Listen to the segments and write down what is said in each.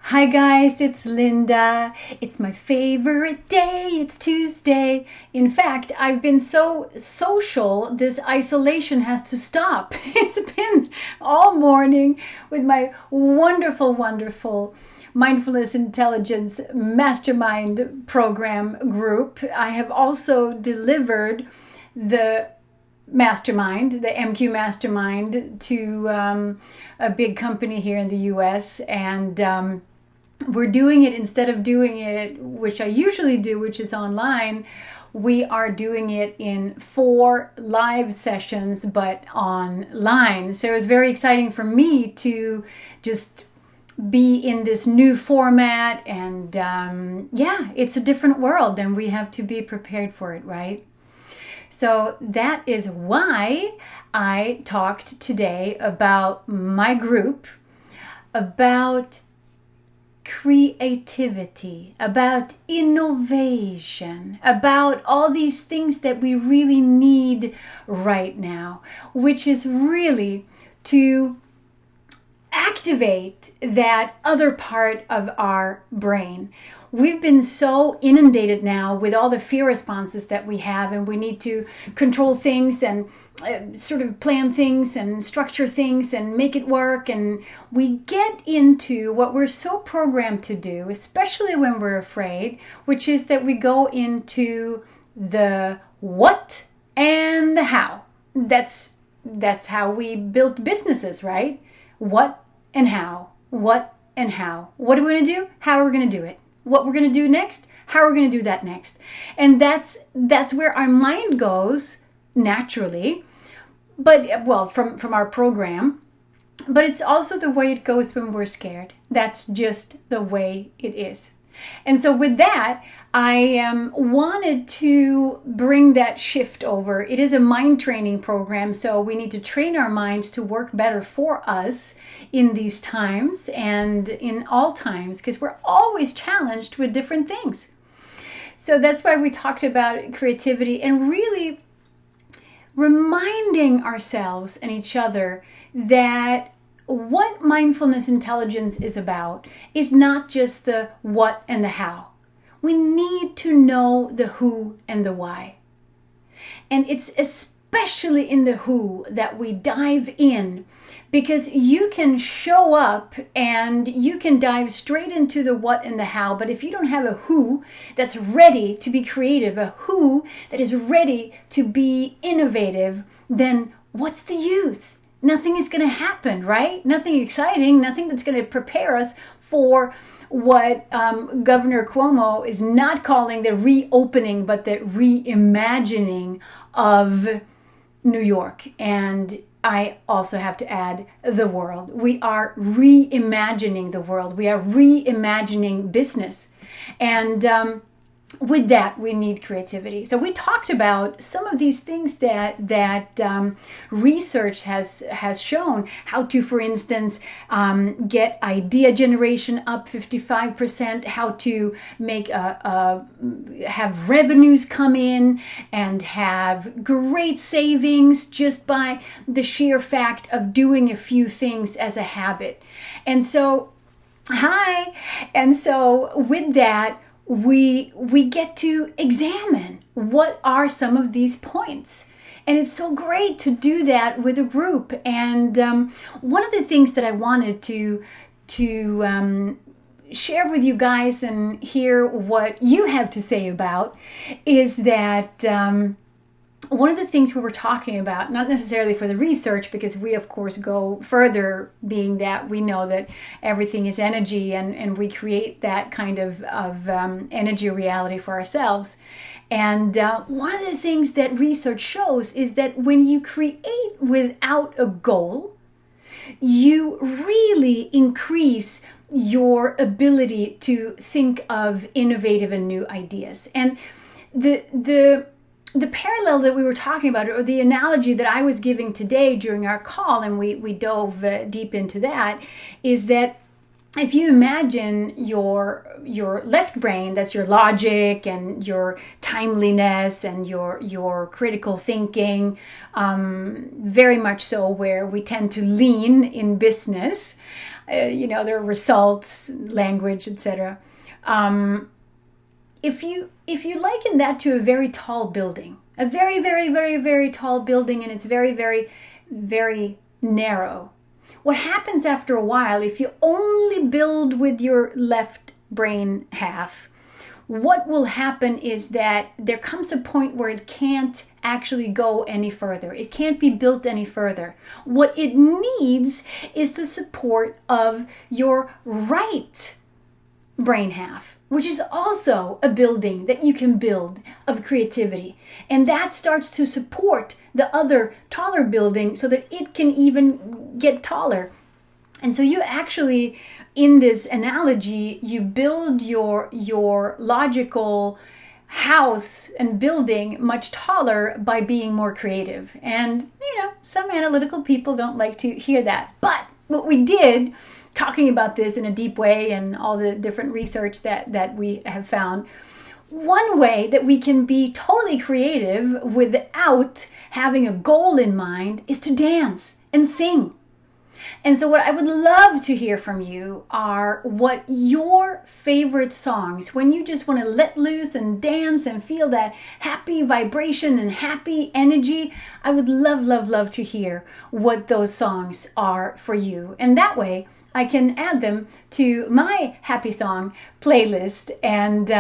Hi guys, it's Linda. It's my favorite day. It's Tuesday. In fact, I've been so social, this isolation has to stop. It's been all morning with my wonderful Mindfulness Intelligence Mastermind program group. I have also delivered the mastermind, the MQ mastermind, to a big company here in the US, and we're doing it, instead of doing it, which I usually do, which is online, we are doing it in 4 live sessions, but online. So it was very exciting for me to just be in this new format, and yeah, it's a different world and we have to be prepared for it, right? So that is why I talked today about my group, about creativity, about innovation, about all these things that we really need right now, which is really to activate that other part of our brain. We've been so inundated now with all the fear responses that we have, and we need to control things and sort of plan things and structure things and make it work. And we get into what we're so programmed to do, especially when we're afraid, which is that we go into the what and the how. That's how we built businesses, right? What and how. What and how. What are we going to do? How are we going to do it? What we're going to do next? How are we going to do that next? And that's where our mind goes naturally, but well, from our program. But it's also the way it goes when we're scared. That's just the way it is. And so with that, I wanted to bring that shift over. It is a mind training program, so we need to train our minds to work better for us in these times and in all times, because we're always challenged with different things. So that's why we talked about creativity and really reminding ourselves and each other that what mindfulness intelligence is about is not just the what and the how. We need to know the who and the why. And it's especially in the who that we dive in, because you can show up and you can dive straight into the what and the how, but if you don't have a who that's ready to be creative, a who that is ready to be innovative, then what's the use? Nothing is going to happen, right? Nothing exciting, nothing that's going to prepare us for what Governor Cuomo is not calling the reopening, but the reimagining of New York. And I also have to add the world. We are reimagining the world. We are reimagining business. And with that, we need creativity. So we talked about some of these things that research has shown how to, for instance, get idea generation up 55%, how to make have revenues come in and have great savings just by the sheer fact of doing a few things as a habit. And so, with that, we get to examine what are some of these points. And it's so great to do that with a group. And one of the things that I wanted to share with you guys and hear what you have to say about is that one of the things we were talking about, not necessarily for the research, because we of course go further, being that we know that everything is energy and we create that kind of energy reality for ourselves. And one of the things that research shows is that when you create without a goal, you really increase your ability to think of innovative and new ideas. And the parallel that we were talking about, or the analogy that I was giving today during our call, and we dove deep into that, is that if you imagine your left brain, that's your logic and your timeliness and your critical thinking, very much so where we tend to lean in business, their results, language, etc. If you liken that to a very tall building, a very, very, very, very tall building, and it's very, very, very narrow, what happens after a while, if you only build with your left brain half, what will happen is that there comes a point where it can't actually go any further. It can't be built any further. What it needs is the support of your right brain half, which is also a building that you can build of creativity. And that starts to support the other taller building so that it can even get taller. And so you actually, in this analogy, you build your logical house and building much taller by being more creative. And, some analytical people don't like to hear that. But what we did, talking about this in a deep way and all the different research that we have found, one way that we can be totally creative without having a goal in mind is to dance and sing. And so what I would love to hear from you are what your favorite songs, when you just want to let loose and dance and feel that happy vibration and happy energy, I would love, love, love to hear what those songs are for you. And that way I can add them to my happy song playlist. And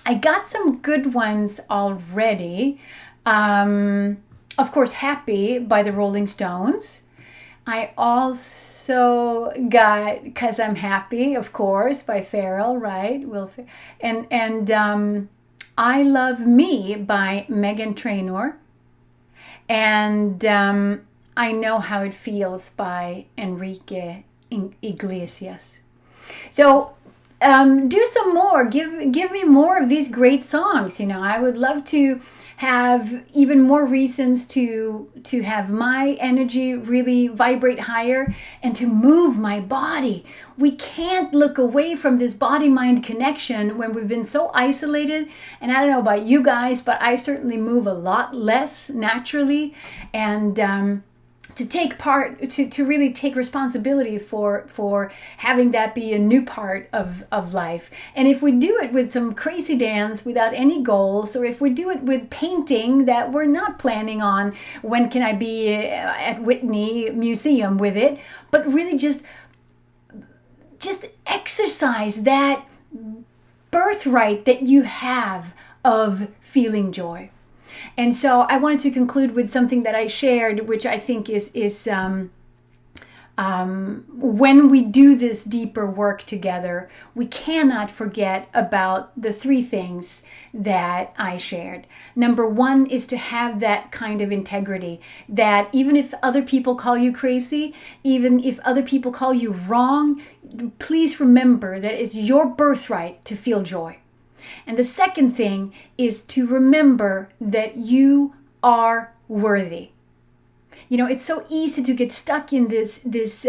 I got some good ones already. Of course, Happy by the Rolling Stones. I also got 'Cause I'm Happy, of course, by Pharrell, right? And I Love Me by Meghan Trainor. And I Know How It Feels by Enrique Iglesias. So do some more. Give me more of these great songs. I would love to have even more reasons to have my energy really vibrate higher and to move my body. We can't look away from this body-mind connection when we've been so isolated. And I don't know about you guys, but I certainly move a lot less naturally. And to take part, to really take responsibility for having that be a new part of life. And if we do it with some crazy dance without any goals, or if we do it with painting that we're not planning on, when can I be at Whitney Museum with it, but really just exercise that birthright that you have of feeling joy. And so I wanted to conclude with something that I shared, which I think is when we do this deeper work together, we cannot forget about the three things that I shared. Number one is to have that kind of integrity, that even if other people call you crazy, even if other people call you wrong, please remember that it's your birthright to feel joy. And the second thing is to remember that you are worthy. It's so easy to get stuck in this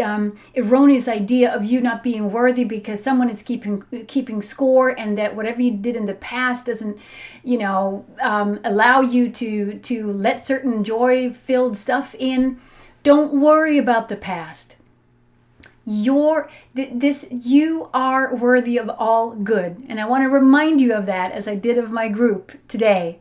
erroneous idea of you not being worthy because someone is keeping score, and that whatever you did in the past doesn't, allow you to let certain joy-filled stuff in. Don't worry about the past. You are worthy of all good. And I want to remind you of that, as I did of my group today.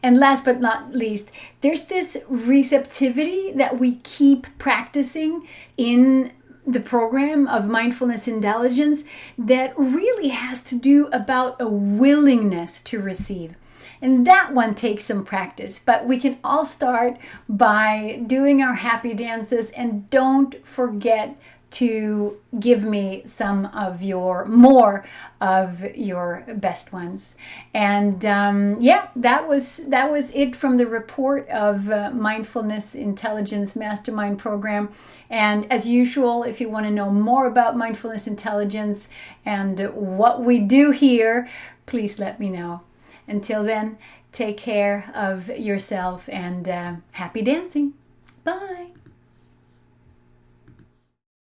And last but not least, there's this receptivity that we keep practicing in the program of Mindfulness Intelligence that really has to do about a willingness to receive. And that one takes some practice, but we can all start by doing our happy dances. And don't forget to give me more of your best ones. And that was it from the report of Mindfulness Intelligence Mastermind program. And as usual, if you want to know more about Mindfulness Intelligence and what we do here, please let me know. Until then, take care of yourself and happy dancing. Bye.